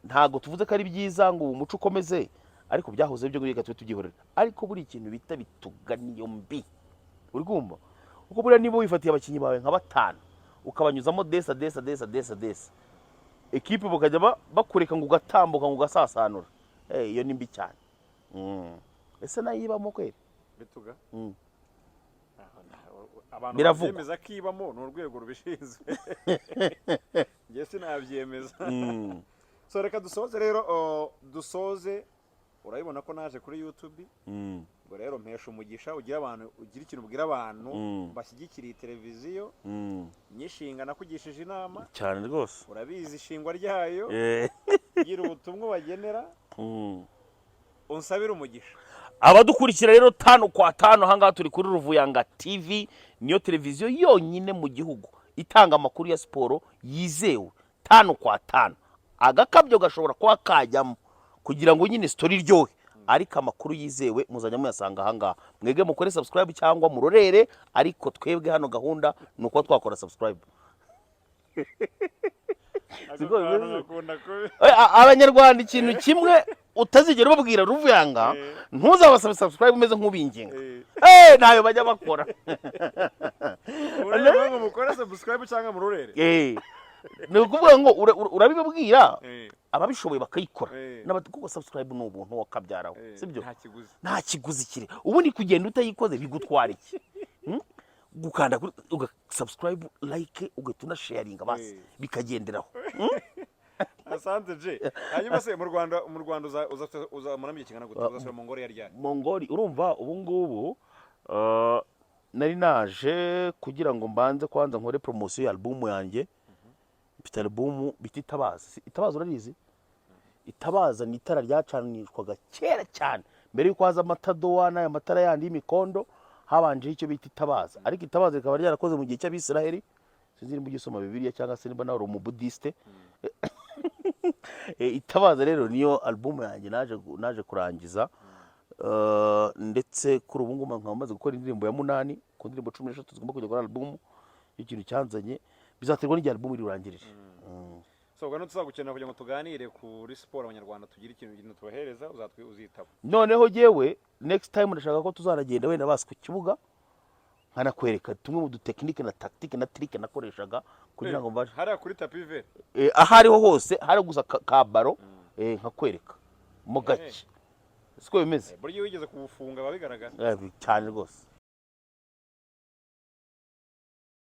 ntago tuvuze ko ari byiza ngo umuco ukomeze ariko byahoze byo ngo twe tugihorera ariko buri ikintu bita bituganiyo mbi uri kumva uko buriya niba wifatiye abakinnyi bawe nka 5 ukabanyuzamo desa ekipe bakajya bakureka ngo ugatambuka ngo ugasasanura iyo ni mbi cyane ese nayibamo kweri bituga abantu biravuga bemeza ko ibamo ni urwego rubishinzwe njye sinabyemeza so reka dusoze rero urabibona ko naje kuri YouTube ngo rero mpesha umugisha ugira ikintu ubwira abantu bashyigikiriye televiziyo nyishinga nakugishije inama cyane rwose urabizi ishingwa ryayo gira ubutumwa bagenera unsabira umugisha abadukurikira rero 5 kwa 5 hangaha turi kuri Ruvuyanga TV niyo televiziyo yonyine mu gihugu itanga amakuru ya siporo yizewe 5 kwa 5 agakabyo gashobora kuba kajyamo kugira ngo nyine story ryohe ariko amakuru yizewe muzajya muyasanga ahangaha mwege mukore subscribe cyangwa murorere ariko twebwe hano gahunda nuko twakora subscribe abanyarwanda ikintu kimwe utazigera ubabwira Ruvuyanga ntuzabasaba subscribe umeze nk'ubinginga nayo bajya bakora urabona mukora subscribe cyangwa murorere ni ukuvuga ngo urabibabwira ababishoboye bakayikora kuko subscribe ni ubuntu wakabyaraho sibyo nta kiguzi kiri ubundi kugenda utayikoze bigutwara iki gukanda subscribe like ugatuna sharinga basi bikagenderaho asante je hanyuma se mu Rwanda uzamaramo ikingana gute uzasura Mongolia ryari Mongolia urumva ubu ngubu nari naje kugira ngo mbanze kwanza nkore promotion ya album yanjye mfite album bita Itabaza urarizi Itabaza ni itara ryacanishwaga kera cyane mbere yuko haza amatadowa n'aya matara yandi y'imikondo habanje icyo bita Itabaza ariko Itabaza rikaba ryarakoze mu gihe cy'Abisiraheli sinzi nimba ugisoma Bibiliya cyangwa se nimba nawe uri umubudiste Itabaza rero niyo album yanjye naje kurangiza ndetse kuri ubu ngubu nkaba maze gukora indirimbo ya 8 ku ndirimbo 16 tugomba kujya gukora album ikintu cyanzanye bizaterwa n'igihe album irurangirije so ubwo tuzagukenera kugira ngo tuganire kuri siporo abanyarwanda tugira ikintu tubahereza uzitaba noneho jewe next time ndashaka ko tuzaragenda wenda basi ku kibuga nkanakwereka tumwe mu dutekinike na tactique na trick nakoreshaga kugira ngo mbaje hari kuri tapi vert ahariho hose hari gusa ka baro nkakwereka mu gake siko bimeze buryo wigeze kubufunga babigaragaza cyane rwose